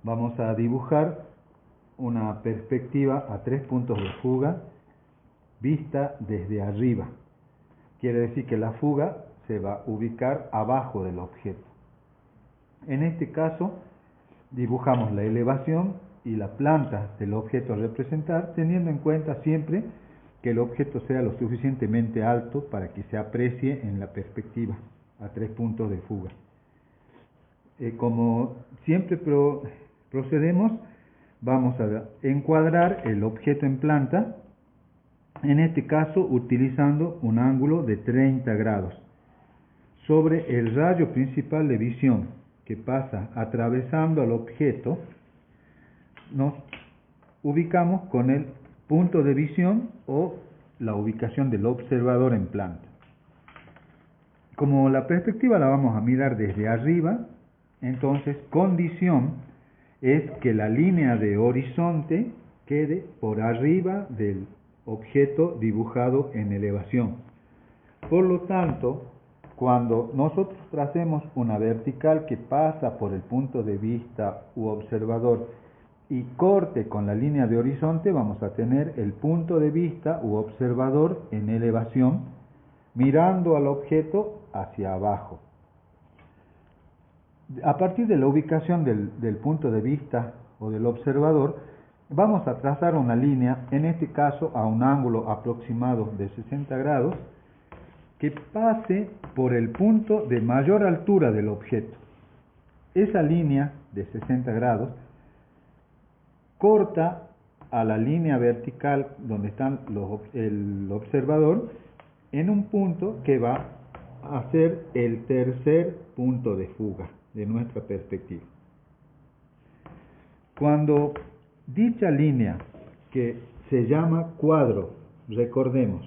Vamos a dibujar una perspectiva a 3 puntos de fuga vista desde arriba. Quiere decir que la fuga se va a ubicar abajo del objeto. En este caso, dibujamos la elevación y la planta del objeto a representar, teniendo en cuenta siempre que el objeto sea lo suficientemente alto para que se aprecie en la perspectiva a 3 puntos de fuga. Como siempre procedemos, vamos a encuadrar el objeto en planta, en este caso utilizando un ángulo de 30 grados sobre el rayo principal de visión que pasa atravesando al objeto. Nos ubicamos con el punto de visión o la ubicación del observador en planta. Como la perspectiva la vamos a mirar desde arriba, entonces condición es que la línea de horizonte quede por arriba del objeto dibujado en elevación. Por lo tanto, cuando nosotros tracemos una vertical que pasa por el punto de vista u observador y corte con la línea de horizonte, vamos a tener el punto de vista u observador en elevación, mirando al objeto hacia abajo. A partir de la ubicación del punto de vista o del observador, vamos a trazar una línea, en este caso a un ángulo aproximado de 60 grados, que pase por el punto de mayor altura del objeto. Esa línea de 60 grados corta a la línea vertical donde está el observador en un punto que va a ser el tercer punto de fuga de nuestra perspectiva. Cuando dicha línea, que se llama cuadro, recordemos,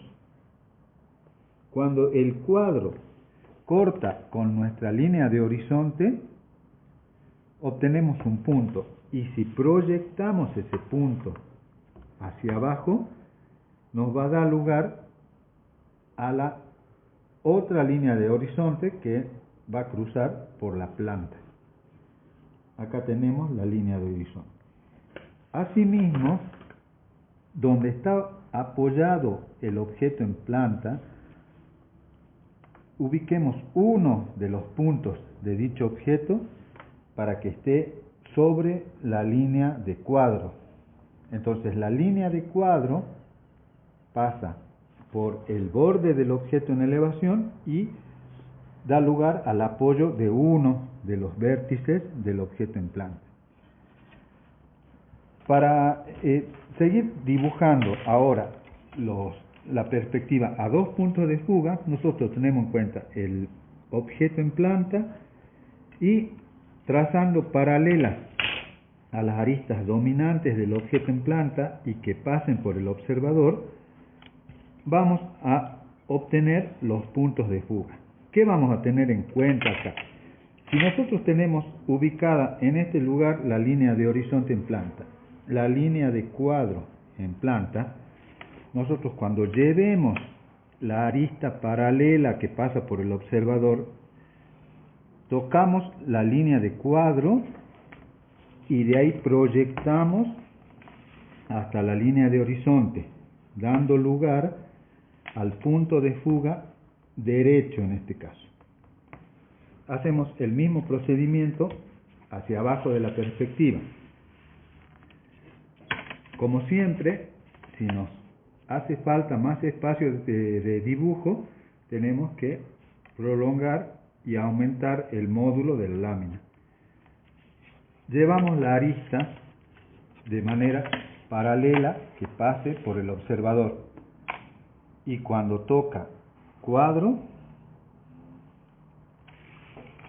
cuando el cuadro corta con nuestra línea de horizonte, obtenemos un punto, y si proyectamos ese punto hacia abajo, nos va a dar lugar a la otra línea de horizonte que va a cruzar por la planta. Acá tenemos la línea de horizonte. Asimismo, donde está apoyado el objeto en planta, ubiquemos uno de los puntos de dicho objeto para que esté sobre la línea de cuadro. Entonces la línea de cuadro pasa por el borde del objeto en elevación y da lugar al apoyo de uno de los vértices del objeto en planta. Para seguir dibujando ahora la perspectiva a 2 puntos de fuga, nosotros tenemos en cuenta el objeto en planta y trazando paralelas a las aristas dominantes del objeto en planta y que pasen por el observador, vamos a obtener los puntos de fuga. ¿Qué vamos a tener en cuenta acá? Si nosotros tenemos ubicada en este lugar la línea de horizonte en planta, la línea de cuadro en planta, nosotros cuando llevemos la arista paralela que pasa por el observador, tocamos la línea de cuadro y de ahí proyectamos hasta la línea de horizonte, dando lugar al punto de fuga derecho en este caso. Hacemos el mismo procedimiento hacia abajo de la perspectiva. Como siempre, si nos hace falta más espacio de dibujo, tenemos que prolongar y aumentar el módulo de la lámina. Llevamos la arista de manera paralela que pase por el observador y cuando toca cuadro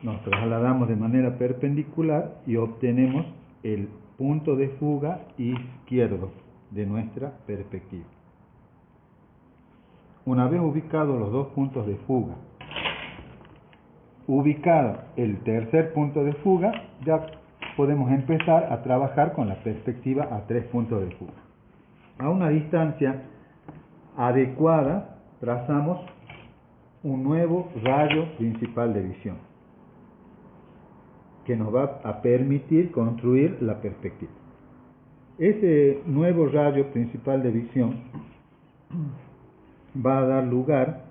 nos trasladamos de manera perpendicular y obtenemos el punto de fuga izquierdo de nuestra perspectiva. Una vez ubicados los 2 puntos de fuga, ubicado el tercer punto de fuga, ya podemos empezar a trabajar con la perspectiva a 3 puntos de fuga. A una distancia adecuada trazamos un nuevo rayo principal de visión. que nos va a permitir construir la perspectiva. Ese nuevo rayo principal de visión va a dar lugar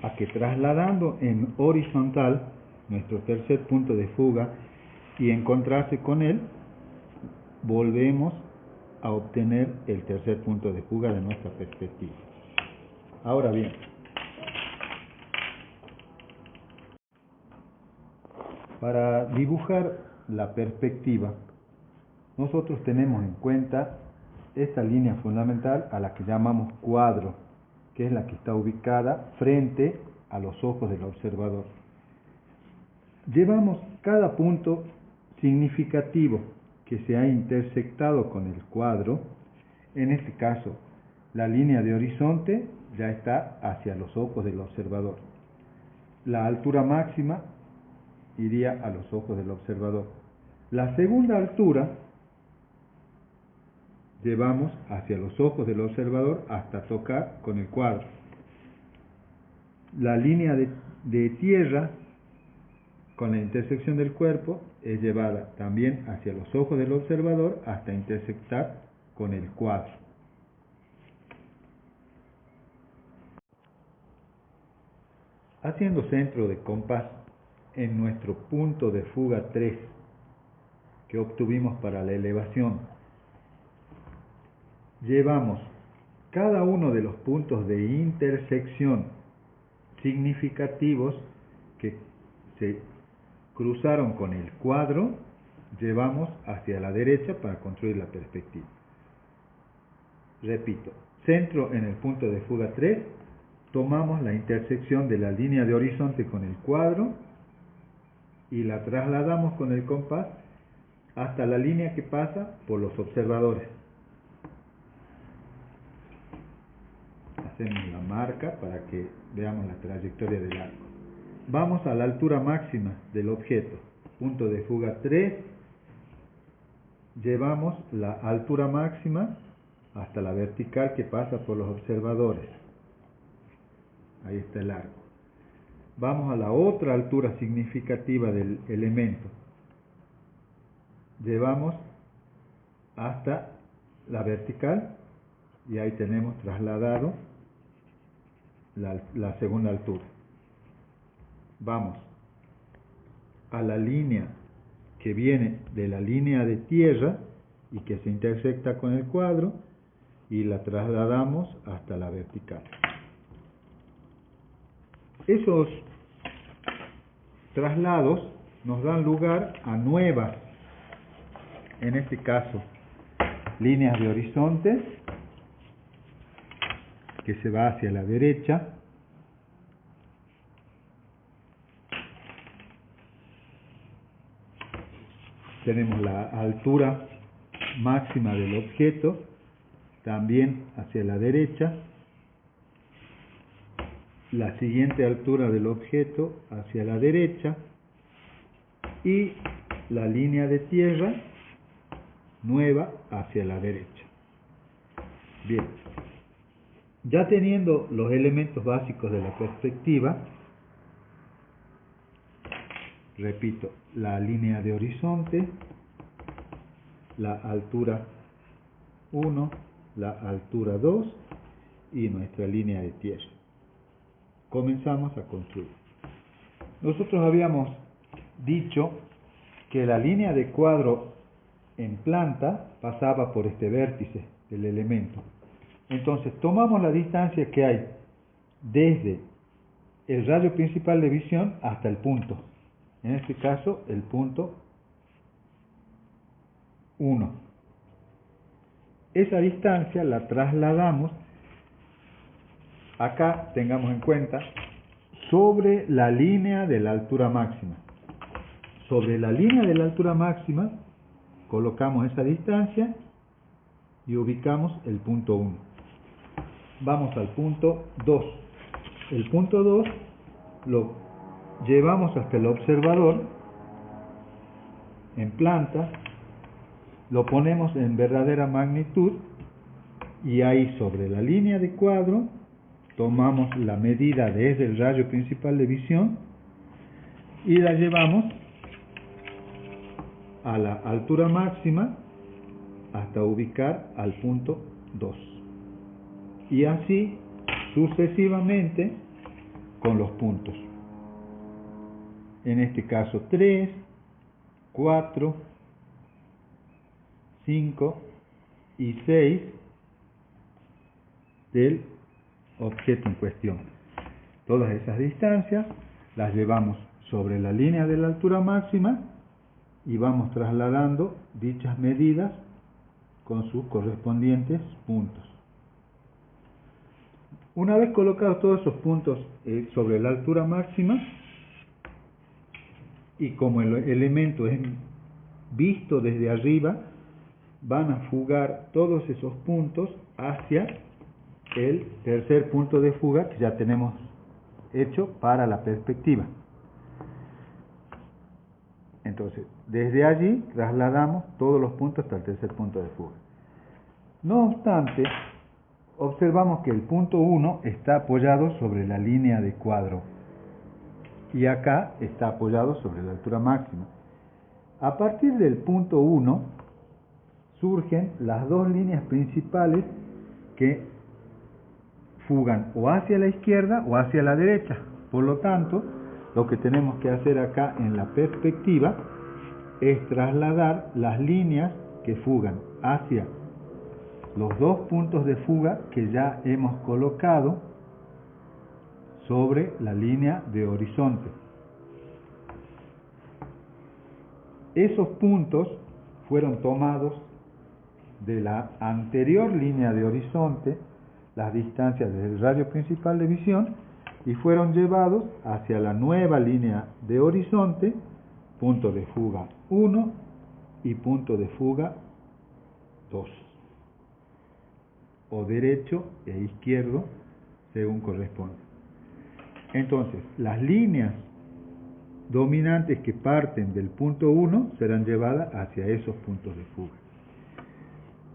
a que, trasladando en horizontal nuestro tercer punto de fuga y encontrarse con él, volvemos a obtener el tercer punto de fuga de nuestra perspectiva. Ahora bien, para dibujar la perspectiva, nosotros tenemos en cuenta esta línea fundamental a la que llamamos cuadro, que es la que está ubicada frente a los ojos del observador. Llevamos cada punto significativo que se ha intersectado con el cuadro. En este caso, la línea de horizonte ya está hacia los ojos del observador. La altura máxima iría a los ojos del observador. La segunda altura llevamos hacia los ojos del observador hasta tocar con el cuadro. La línea de tierra con la intersección del cuerpo es llevada también hacia los ojos del observador hasta intersectar con el cuadro. Haciendo centro de compás en nuestro punto de fuga 3 que obtuvimos para la elevación, llevamos cada uno de los puntos de intersección significativos que se cruzaron con el cuadro, llevamos hacia la derecha para construir la perspectiva. Repito, centro en el punto de fuga 3, tomamos la intersección de la línea de horizonte con el cuadro y la trasladamos con el compás hasta la línea que pasa por los observadores. Hacemos la marca para que veamos la trayectoria del arco. Vamos a la altura máxima del objeto, punto de fuga 3, llevamos la altura máxima hasta la vertical que pasa por los observadores. Ahí está el arco. Vamos a la otra altura significativa del elemento. Llevamos hasta la vertical y ahí tenemos trasladado la segunda altura. Vamos a la línea que viene de la línea de tierra y que se intersecta con el cuadro y la trasladamos hasta la vertical. Esos traslados nos dan lugar a nuevas, en este caso, líneas de horizonte que se va hacia la derecha. Tenemos la altura máxima del objeto también hacia la derecha, la siguiente altura del objeto hacia la derecha y la línea de tierra nueva hacia la derecha. Bien, ya teniendo los elementos básicos de la perspectiva, repito, la línea de horizonte, la altura 1, la altura 2 y nuestra línea de tierra. Comenzamos a construir. Nosotros habíamos dicho que la línea de cuadro en planta pasaba por este vértice del elemento. Entonces tomamos la distancia que hay desde el rayo principal de visión hasta el punto. En este caso, el punto 1. Esa distancia la trasladamos, acá tengamos en cuenta, sobre la línea de la altura máxima. Sobre la línea de la altura máxima colocamos esa distancia y ubicamos el punto 1. Vamos al punto 2. El punto 2 lo llevamos hasta el observador en planta, lo ponemos en verdadera magnitud y ahí sobre la línea de cuadro tomamos la medida desde el rayo principal de visión y la llevamos a la altura máxima hasta ubicar al punto 2. Y así sucesivamente con los puntos. En este caso 3, 4, 5 y 6 del objeto en cuestión. Todas esas distancias las llevamos sobre la línea de la altura máxima y vamos trasladando dichas medidas con sus correspondientes puntos. Una vez colocados todos esos puntos sobre la altura máxima, y como el elemento es visto desde arriba, van a fugar todos esos puntos hacia el tercer punto de fuga que ya tenemos hecho para la perspectiva. Entonces, desde allí trasladamos todos los puntos hasta el tercer punto de fuga. No obstante, observamos que el punto 1 está apoyado sobre la línea de cuadro y acá está apoyado sobre la altura máxima. A partir del punto 1 surgen las dos líneas principales que fugan o hacia la izquierda o hacia la derecha. Por lo tanto, lo que tenemos que hacer acá en la perspectiva es trasladar las líneas que fugan hacia los dos puntos de fuga que ya hemos colocado sobre la línea de horizonte. Esos puntos fueron tomados de la anterior línea de horizonte, las distancias desde el radio principal de visión, y fueron llevados hacia la nueva línea de horizonte, punto de fuga 1 y punto de fuga 2, o derecho e izquierdo según corresponde. Entonces, las líneas dominantes que parten del punto 1 serán llevadas hacia esos puntos de fuga.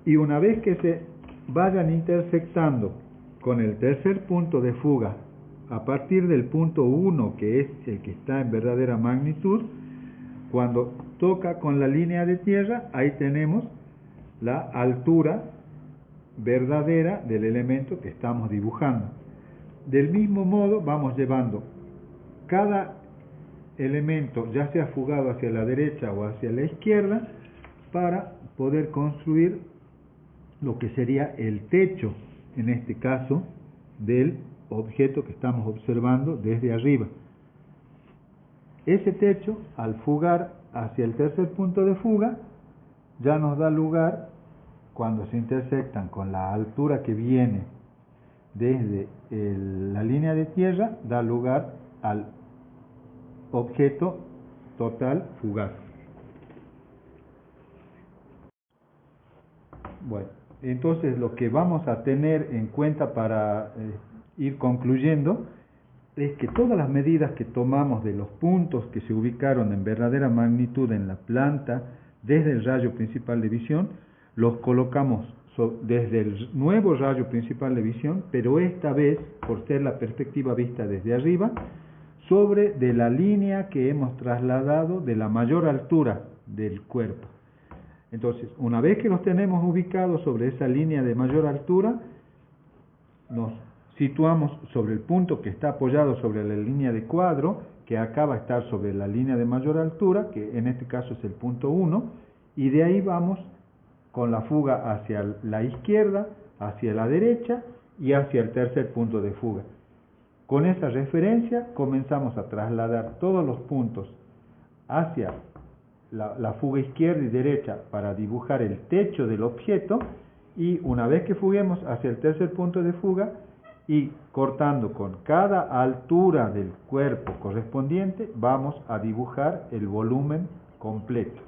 Y una vez que se vayan intersectando con el tercer punto de fuga, a partir del punto 1, que es el que está en verdadera magnitud, cuando toca con la línea de tierra, ahí tenemos la altura verdadera del elemento que estamos dibujando. Del mismo modo vamos llevando cada elemento, ya sea fugado hacia la derecha o hacia la izquierda, para poder construir lo que sería el techo, en este caso, del objeto que estamos observando desde arriba. Ese techo, al fugar hacia el tercer punto de fuga, ya nos da lugar, cuando se intersectan con la altura que viene desde la línea de tierra, da lugar al objeto total fugaz. Bueno, entonces lo que vamos a tener en cuenta para ir concluyendo es que todas las medidas que tomamos de los puntos que se ubicaron en verdadera magnitud en la planta desde el rayo principal de visión, los colocamos desde el nuevo rayo principal de visión, pero esta vez, por ser la perspectiva vista desde arriba, sobre de la línea que hemos trasladado de la mayor altura del cuerpo. Entonces, una vez que los tenemos ubicados sobre esa línea de mayor altura, nos situamos sobre el punto que está apoyado sobre la línea de cuadro, que acá va a estar sobre la línea de mayor altura, que en este caso es el punto 1, y de ahí vamos con la fuga hacia la izquierda, hacia la derecha y hacia el tercer punto de fuga. Con esa referencia comenzamos a trasladar todos los puntos hacia la fuga izquierda y derecha para dibujar el techo del objeto, y una vez que fuguemos hacia el tercer punto de fuga y cortando con cada altura del cuerpo correspondiente, vamos a dibujar el volumen completo.